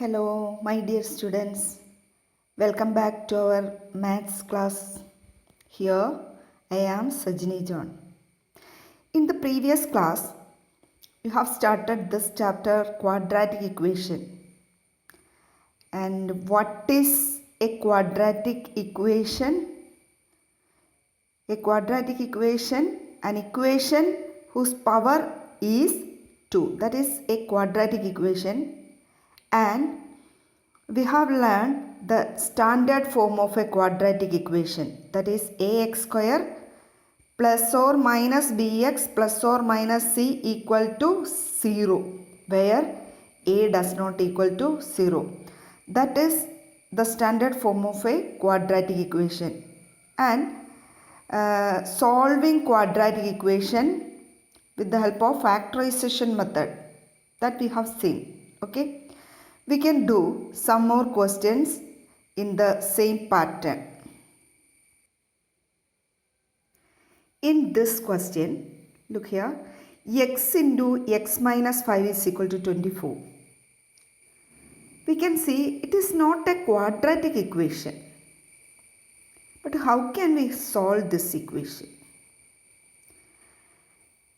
Hello, my dear students. Welcome back to our maths class. Here I am Sajini John. In the previous class, you have started this chapter quadratic equation. And what is a quadratic equation? A quadratic equation, an equation whose power is 2. That is a quadratic equation. And we have learned the standard form of a quadratic equation, that is ax square plus or minus bx plus or minus c equal to 0, where a does not equal to 0. That is the standard form of a quadratic equation. And solving quadratic equation with the help of factorization method that we have seen. Okay. We can do some more questions in the same pattern. In this question, look here, x into x minus 5 is equal to 24. We can see it is not a quadratic equation. But how can we solve this equation?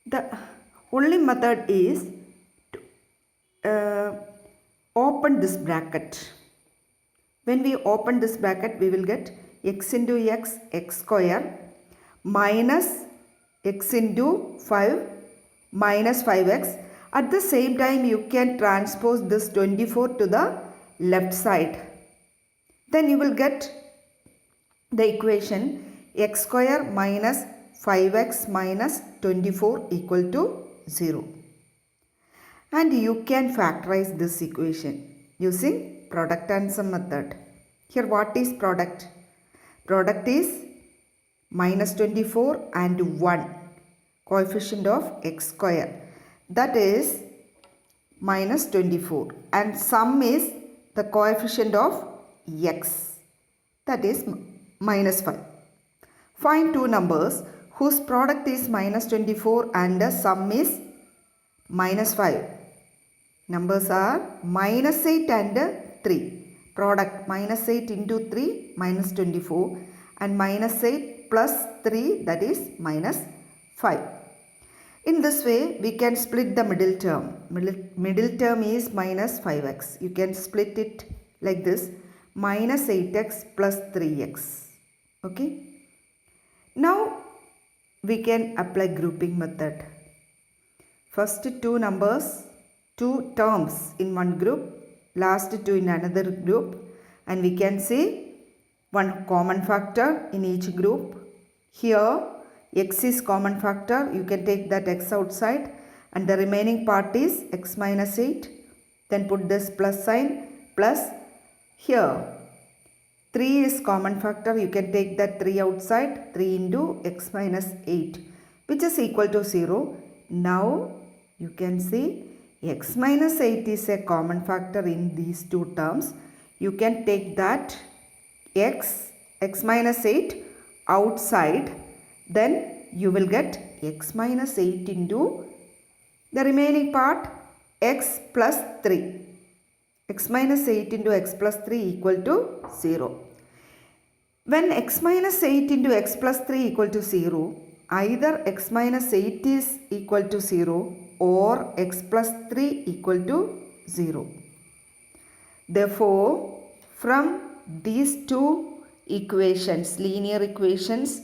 The only method is to open this bracket. When we open this bracket, we will get x into x, x square, minus x into 5, minus 5x. At the same time, you can transpose this 24 to the left side. Then you will get the equation x square minus 5x minus 24 equal to 0. And you can factorize this equation using product and sum method. Here what is product? Product is minus 24 and 1, coefficient of x square. That is minus 24. And sum is the coefficient of x. That is minus 5. Find two numbers whose product is minus 24 and the sum is minus 5. Numbers are minus 8 and 3. Product minus 8 into 3 minus 24 and minus 8 plus 3, that is minus 5. In this way we can split the middle term. Middle term is minus 5x. You can split it like this, minus 8x plus 3x. Okay. Now we can apply grouping method. First two numbers, two terms in one group, last two in another group, and we can see one common factor in each group. Here x is common factor, you can take that x outside, and the remaining part is x minus 8. Then put this plus sign, plus here 3 is common factor, you can take that 3 outside, 3 into x minus 8, which is equal to 0. Now you can see x minus 8 is a common factor in these two terms. You can take that x minus 8 outside, then you will get x minus 8 into the remaining part x plus 3. X minus 8 into x plus 3 equal to 0. When x minus 8 into x plus 3 equal to 0, either x minus 8 is equal to 0 or x plus 3 equal to 0. Therefore, from these two equations, linear equations,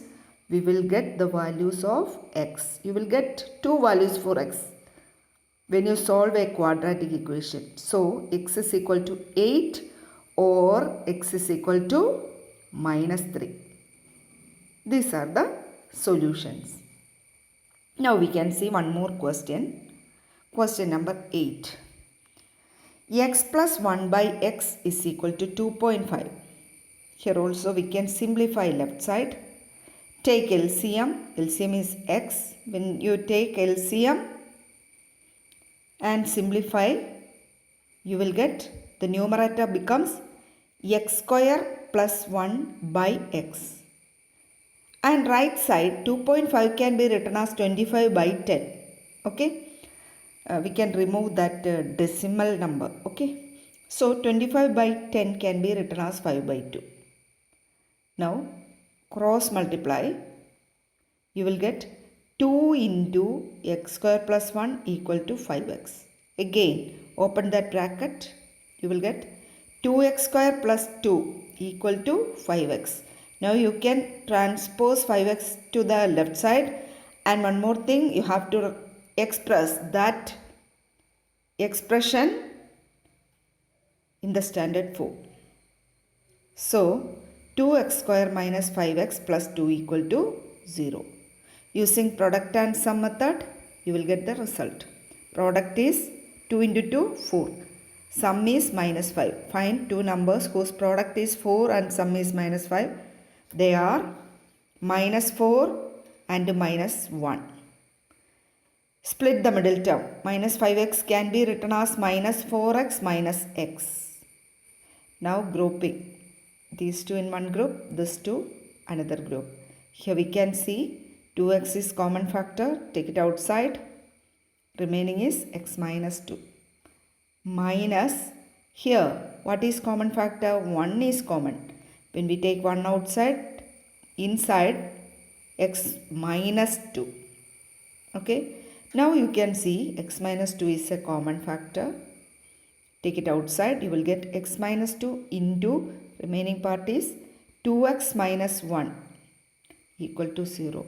we will get the values of x. You will get two values for x when you solve a quadratic equation. So, x is equal to 8 or x is equal to minus 3. These are the solutions. Now we can see one more question. Question number 8. X plus 1 by x is equal to 2.5. Here also we can simplify left side. Take LCM. LCM is x. When you take LCM and simplify, you will get the numerator becomes x square plus 1 by x. And right side 2.5 can be written as 25 by 10. Okay. We can remove that decimal number. Okay. So 25 by 10 can be written as 5 by 2. Now cross multiply. You will get 2 into x square plus 1 equal to 5x. Again open that bracket. You will get 2x square plus 2 equal to 5x. Now you can transpose 5x to the left side, and one more thing, you have to express that expression in the standard form. So 2x square minus 5x plus 2 equal to 0. Using product and sum method, you will get the result. Product is 2 into 2, 4. Sum is minus 5. Find two numbers whose product is 4 and sum is minus 5. They are minus 4 and minus 1. Split the middle term. Minus 5x can be written as minus 4x minus x. Now grouping. These two in one group, this two another group. Here we can see 2x is common factor. Take it outside. Remaining is x minus 2. Minus, here what is common factor? 1 is common. When we take 1 outside, inside x minus 2. Okay. Now you can see x minus 2 is a common factor. Take it outside. You will get x minus 2 into remaining part is 2x minus 1 equal to 0.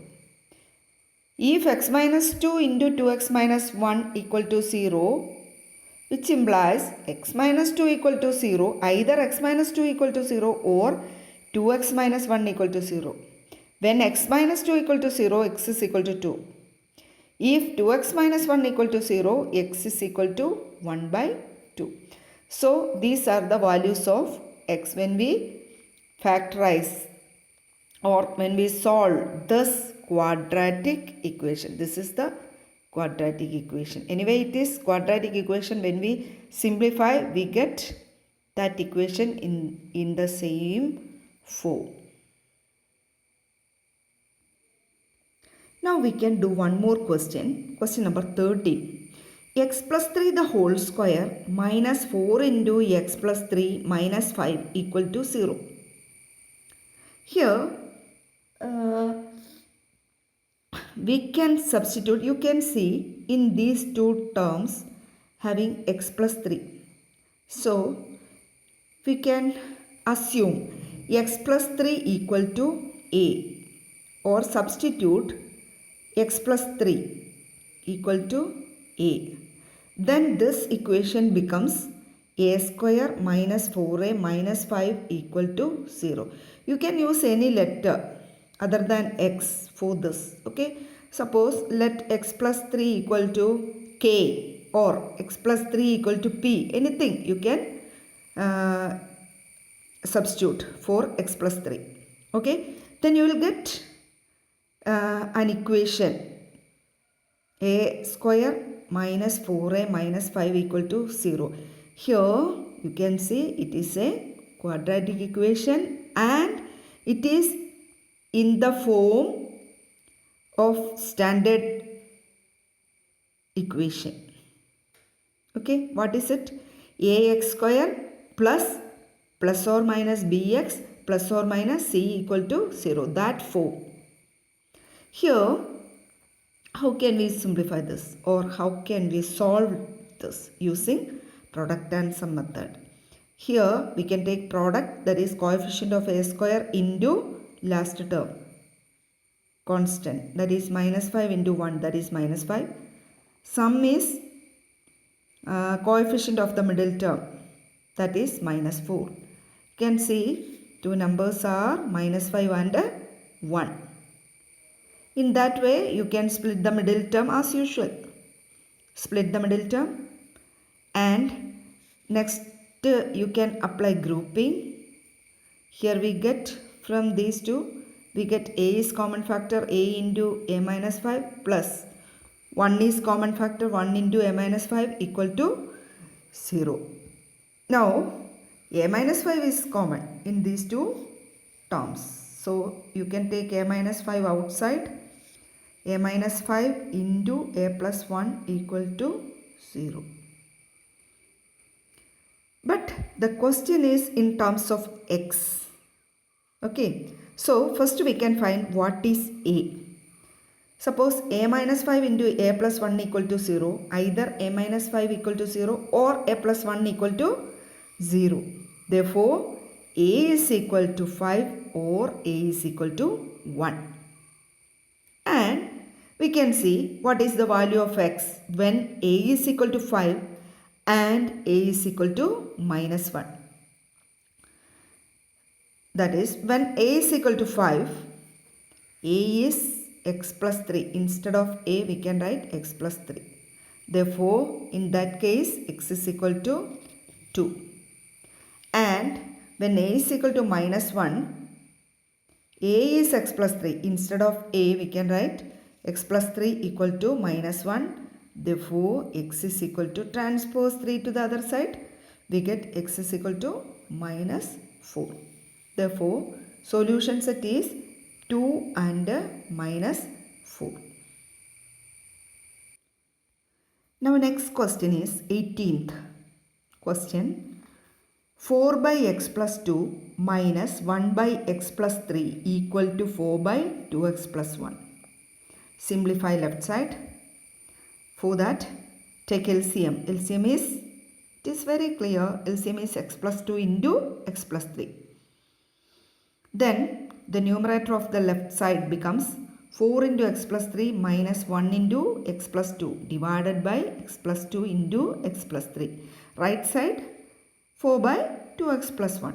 If x minus 2 into 2x minus 1 equal to 0, which implies x minus 2 equal to 0, either x minus 2 equal to 0 or 2x minus 1 equal to 0. When x minus 2 equal to 0, x is equal to 2. If 2x minus 1 equal to 0, x is equal to 1 by 2. So these are the values of x when we factorize or when we solve this quadratic equation. This is the quadratic equation. Anyway, it is quadratic equation. When we simplify, we get that equation in the same form. Now we can do one more question. Question number 13. X plus 3 the whole square minus 4 into x plus 3 minus 5 equal to 0. Here we can substitute. You can see in these two terms having x plus 3. So we can assume x plus 3 equal to a, or substitute x plus 3 equal to a. Then this equation becomes a square minus 4a minus 5 equal to 0. You can use any letter other than x for this. Okay. Suppose let x plus 3 equal to k or x plus 3 equal to p. Anything you can substitute for x plus 3. Okay. Then you will get an equation a square minus 4a minus 5 equal to 0. Here you can see it is a quadratic equation and it is in the form of standard equation. Okay, what is it? Ax square plus or minus bx plus or minus c equal to 0. That form. Here, how can we simplify this or how can we solve this using product and sum method? Here we can take product, that is coefficient of a square into last term constant, that is minus 5 into 1, that is minus 5. Sum is coefficient of the middle term, that is minus 4. You can see two numbers are minus 5 and 1. In that way, you can split the middle term as usual. Split the middle term, and next you can apply grouping. Here we get from these two, we get a is common factor, a into a minus 5 plus 1 is common factor, 1 into a minus 5 equal to 0. Now, a minus 5 is common in these two terms. So, you can take a minus 5 outside. A minus 5 into a plus 1 equal to 0. But the question is in terms of x. Okay, so first we can find what is a. Suppose a minus 5 into a plus 1 equal to 0. Either a minus 5 equal to 0 or a plus 1 equal to 0. Therefore, a is equal to 5 or a is equal to 1. And we can see what is the value of x when a is equal to 5 and a is equal to minus 1. That is, when a is equal to 5, a is x plus 3. Instead of a, we can write x plus 3. Therefore, in that case, x is equal to 2. And when a is equal to minus 1, a is x plus 3. Instead of a, we can write x plus 3 equal to minus 1. Therefore, x is equal to transpose 3 to the other side. We get x is equal to minus 4. Therefore, solution set is 2 and minus 4. Now next question is 18th question. 4 by x plus 2 minus 1 by x plus 3 equal to 4 by 2x plus 1. Simplify left side. For that, take LCM. LCM is, it is very clear, LCM is x plus 2 into x plus 3. Then the numerator of the left side becomes 4 into x plus 3 minus 1 into x plus 2 divided by x plus 2 into x plus 3. Right side 4 by 2x plus 1.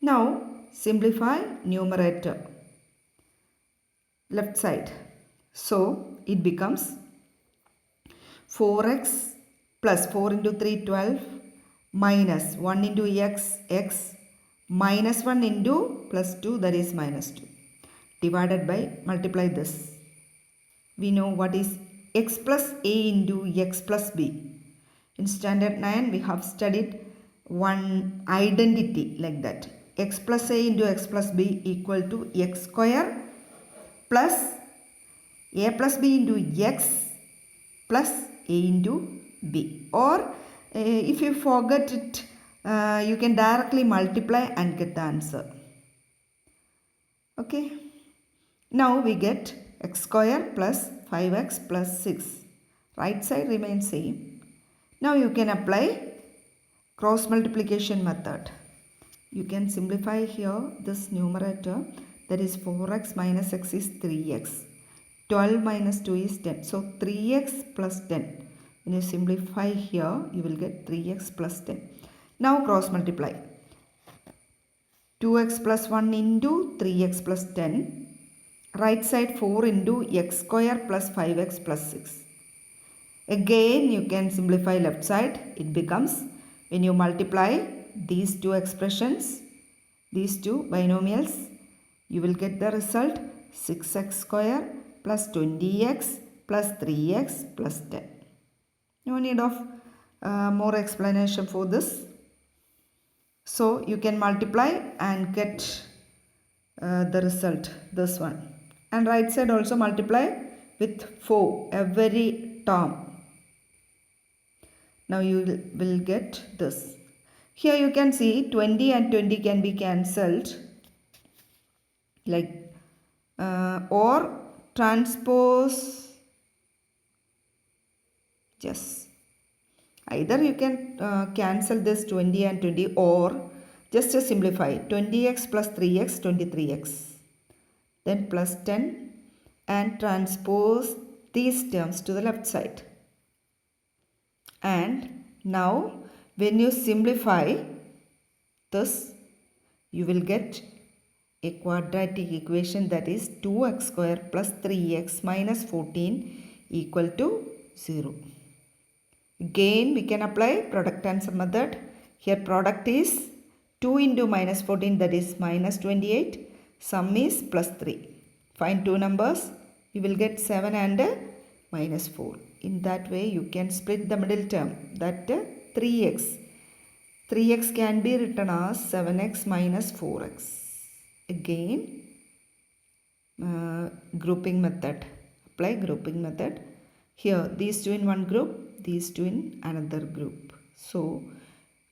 Now simplify numerator left side. So it becomes 4x plus 4 into 3 12 minus 1 into x minus 1 into plus 2, that is minus 2, divided by, multiply this. We know what is x plus a into x plus b. In standard 9 we have studied one identity like that. X plus a into x plus b equal to x square plus a plus b into x plus a into b. Or if you forget it, you can directly multiply and get the answer. Okay. Now we get x square plus 5x plus 6. Right side remains same. Now you can apply cross multiplication method. You can simplify here this numerator, that is 4x minus x is 3x. 12 minus 2 is 10. So 3x plus 10. When you simplify here, you will get 3x plus 10. Now cross multiply. 2x plus 1 into 3x plus 10. Right side 4 into x square plus 5x plus 6. Again you can simplify left side. It becomes, when you multiply these two expressions, these two binomials, you will get the result 6x square plus 20x plus 3x plus 10. No need of more explanation for this. So you can multiply and get the result, this one. And right side also multiply with 4 every term. Now you will get this. Here you can see 20 and 20 can be cancelled, like or transpose. Yes. Either you can cancel this 20 and 20, or just simplify 20x plus 3x, 23x. Then plus 10 and transpose these terms to the left side. And now when you simplify this, you will get a quadratic equation, that is 2x square plus 3x minus 14 equal to 0. Again we can apply product answer method. Here product is 2 into minus 14, that is minus 28. Sum is plus 3. Find two numbers. You will get 7 and minus 4. In that way you can split the middle term, that 3x. 3x can be written as 7x minus 4x. Again grouping method. Apply grouping method. Here these two in one group, these two in another group. So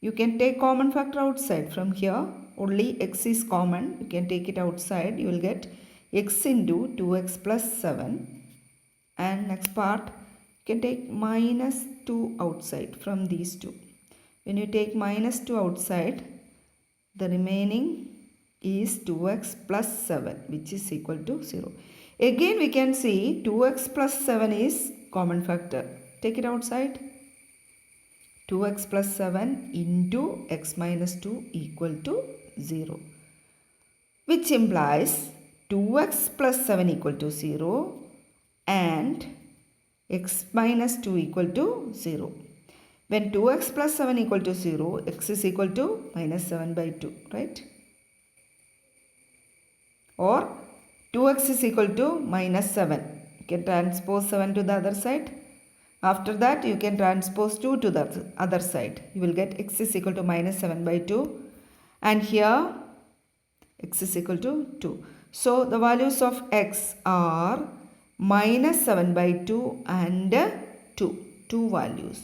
You can take common factor outside. From here, only x is common. You can take it outside. You will get x into 2x plus 7. And next part, you can take minus 2 outside from these two. When you take minus 2 outside, the remaining is 2x plus 7, which is equal to 0. Again, we can see 2x plus 7 is common factor. Take it outside. 2x plus 7 into x minus 2 equal to 0, which implies 2x plus 7 equal to 0 and x minus 2 equal to 0. When 2x plus 7 equal to 0, x is equal to minus 7 by 2, right? Or 2x is equal to minus 7. You can transpose 7 to the other side. After that, you can transpose 2 to the other side. You will get x is equal to minus 7 by 2. And here, x is equal to 2. So, the values of x are minus 7 by 2 and 2. Two values.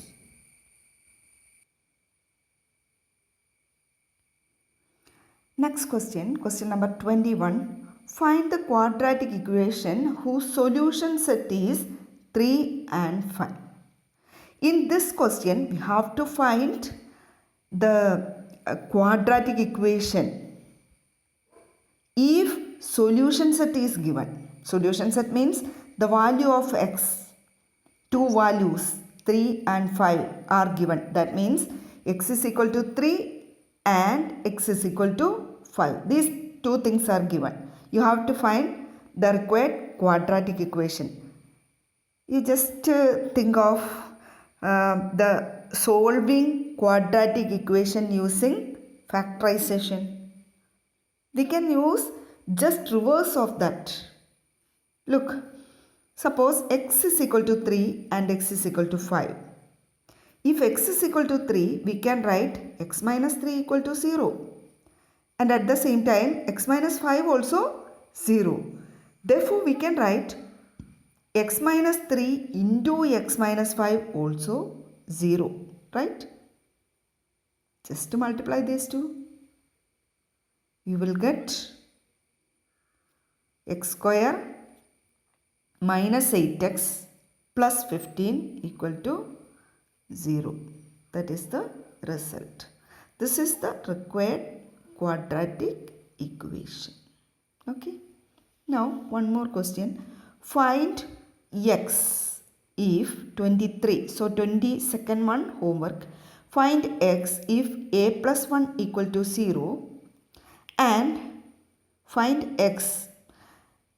Next question, question number 21. Find the quadratic equation whose solution set is 3 and 5. In this question, we have to find the quadratic equation if solution set is given. Solution set means the value of x, two values 3 and 5 are given. That means x is equal to 3 and x is equal to 5. These two things are given. You have to find the required quadratic equation. You just think of the solving quadratic equation using factorization. We can use just reverse of that. Look, suppose x is equal to 3 and x is equal to 5. If x is equal to 3, we can write x minus 3 equal to 0. And at the same time, x minus 5 also 0. Therefore, we can write x minus 3 into x minus 5 also 0. Right? Just to multiply these two, you will get x square minus 8x plus 15 equal to 0. That is the result. This is the required quadratic equation. Okay. Now, one more question. Find x if 23. So, 22nd one homework. Find x if a plus 1 equal to 0 and find x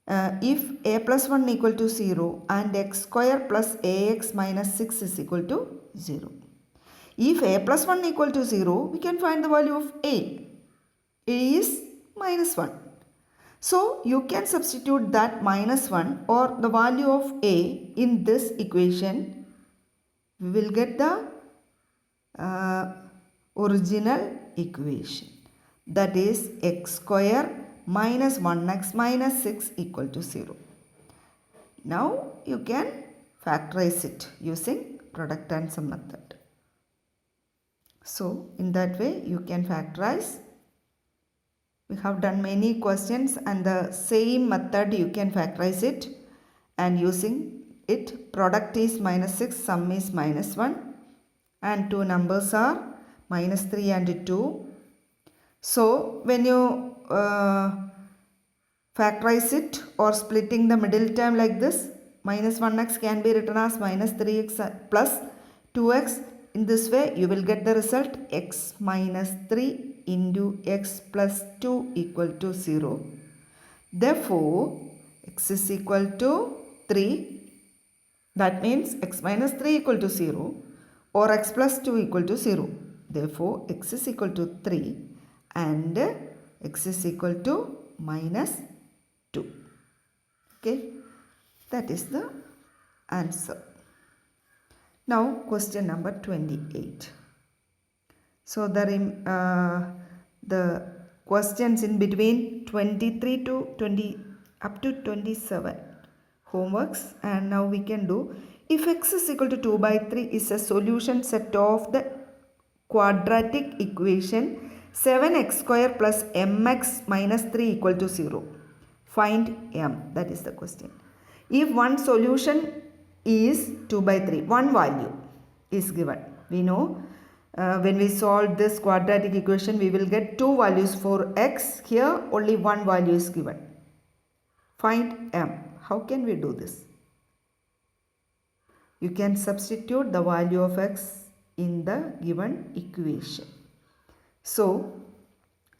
if a plus 1 equal to 0 and x square plus ax minus 6 is equal to 0. If a plus 1 equal to 0, we can find the value of a. A is minus 1. So, you can substitute that minus 1 or the value of a in this equation. We will get the original equation. That is x square minus 1x minus 6 equal to 0. Now, you can factorize it using product and sum method. So, in that way, you can factorize. We have done many questions and the same method you can factorize it, and using it product is minus 6, sum is minus 1 and two numbers are minus 3 and 2. So, when you factorize it or splitting the middle term like this, minus 1x can be written as minus 3x plus 2x. In this way, you will get the result x minus 3 into x plus 2 equal to 0. Therefore, x is equal to 3. That means x minus 3 equal to 0 or x plus 2 equal to 0. Therefore, x is equal to 3 and x is equal to minus 2. Okay, that is the answer. Now, question number 28. So, the questions in between 23 to 20 up to 27 homeworks, and now we can do if x is equal to 2 by 3 is a solution set of the quadratic equation 7x square plus mx minus 3 equal to 0. Find m. That is the question. If one solution is 2 by 3, one value is given. We know when we solve this quadratic equation, we will get two values for x. Here only one value is given. Find m. How can we do this? You can substitute the value of x in the given equation. So,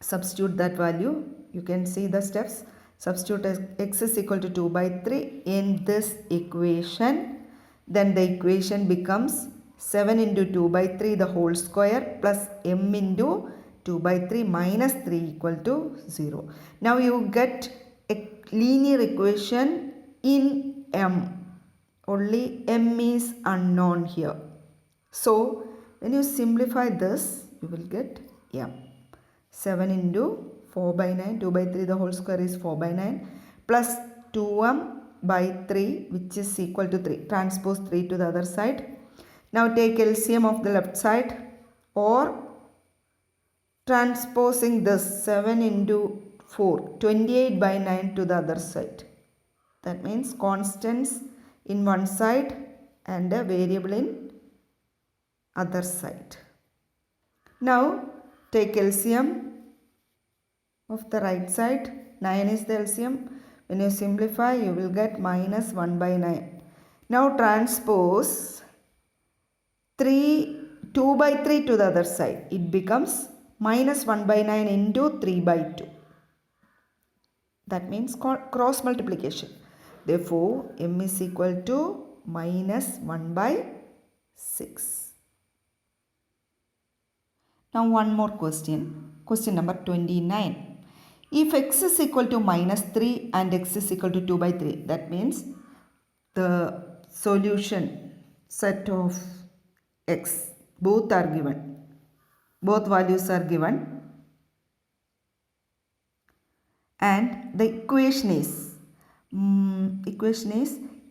substitute that value. You can see the steps. Substitute x is equal to 2 by 3 in this equation. Then the equation becomes 7 into 2 by 3 the whole square plus m into 2 by 3 minus 3 equal to 0. Now you get a linear equation in m. Only m is unknown here. So when you simplify this, you will get m. 7 into 4 by 9, 2 by 3 the whole square is 4 by 9 plus 2m by 3 which is equal to 3. Transpose 3 to the other side. Now take LCM of the left side, or transposing this 7 into 4, 28 by 9 to the other side. That means constants in one side and a variable in other side. Now take LCM of the right side. 9 is the LCM. When you simplify, you will get minus 1 by 9. Now transpose 2 by 3 to the other side. It becomes minus 1 by 9 into 3 by 2. That means cross multiplication. Therefore, m is equal to minus 1 by 6. Now one more question. Question number 29. If x is equal to minus 3 and x is equal to 2 by 3, that means the solution set of x, both are given. Both values are given. And the equation is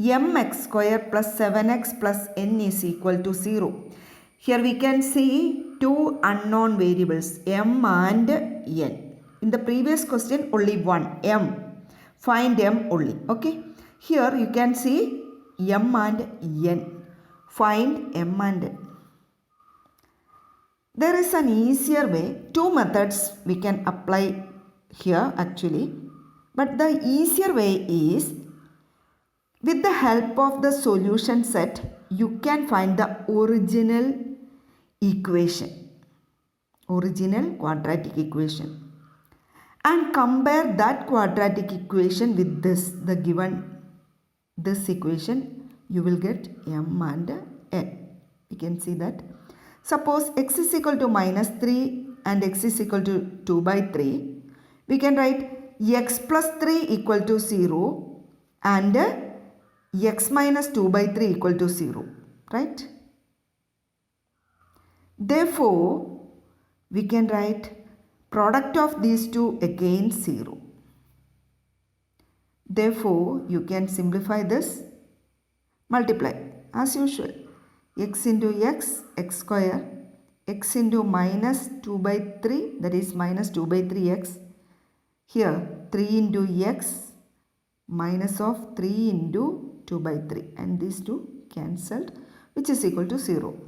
mx square plus 7x plus n is equal to 0. Here we can see two unknown variables, m and n. In the previous question, only one, m. Find m only. Okay. Here you can see m and n. Find m and n. There is an easier way. Two methods we can apply here actually. But the easier way is, with the help of the solution set, you can find the original equation. Original quadratic equation. And compare that quadratic equation with this equation. You will get m and n. You can see that. Suppose x is equal to minus 3 and x is equal to 2 by 3. We can write x plus 3 equal to 0 and x minus 2 by 3 equal to 0. Right? Therefore, we can write product of these two again 0. Therefore, you can simplify this. Multiply as usual. X into x, x square, x into minus 2 by 3, that is minus 2 by 3x. Here 3 into x minus of 3 into 2 by 3, and these two cancelled, which is equal to 0.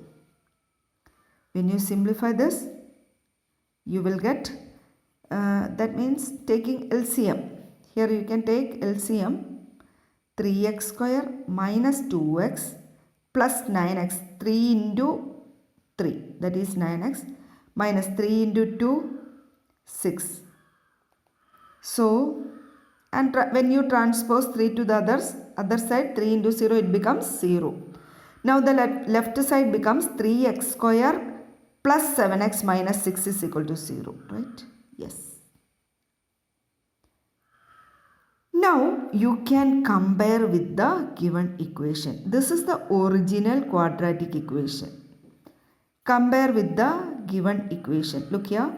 When you simplify this, you will get, that means taking LCM. Here you can take LCM, 3x square minus 2x plus 9x, 3 into 3, that is 9x, minus 3 into 2, 6. So, and when you transpose 3 to the other side, 3 into 0, it becomes 0. Now the left side becomes 3x square plus 7x minus 6 is equal to 0, right? Yes. Now you can compare with the given equation. This is the original quadratic equation. Compare with the given equation. Look here.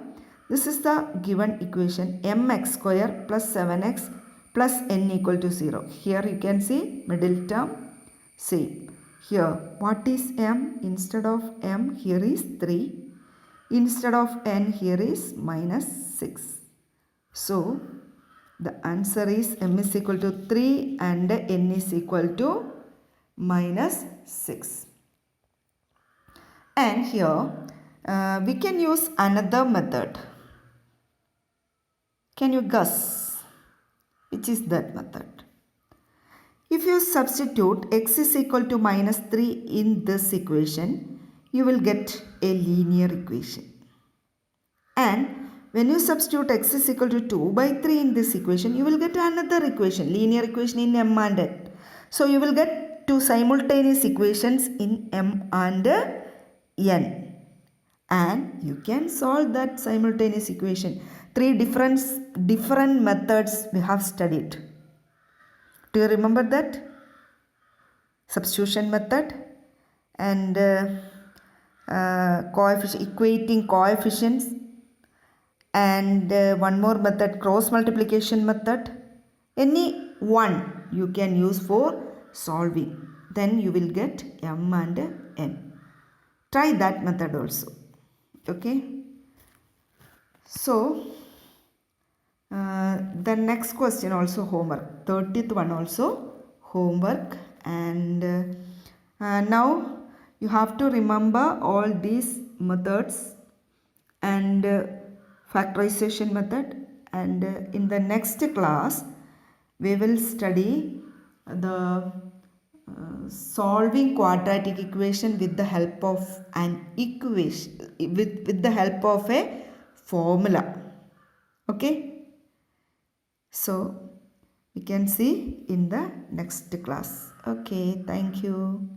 This is the given equation, mx square plus 7x plus n equal to 0. Here you can see middle term same. Here what is m? Instead of m, here is 3. Instead of n here is minus 6. So the answer is m is equal to 3 and n is equal to minus 6. And here we can use another method. Can you guess which is that method? If you substitute x is equal to minus 3 in this equation, you will get a linear equation. And when you substitute x is equal to 2 by 3 in this equation, you will get another equation, linear equation in m and n. So you will get two simultaneous equations in m and n. And you can solve that simultaneous equation. Three different methods we have studied. Do you remember that? Substitution method and equating coefficients, and one more method, cross multiplication method. Any one you can use for solving. Then you will get m and n. Try that method also. Okay. So the next question also homework. 30th one also homework, and now you have to remember all these methods and factorization method, and in the next class we will study the solving quadratic equation with the help of an equation, with the help of a formula. Okay. So we can see in the next class. Okay, thank you.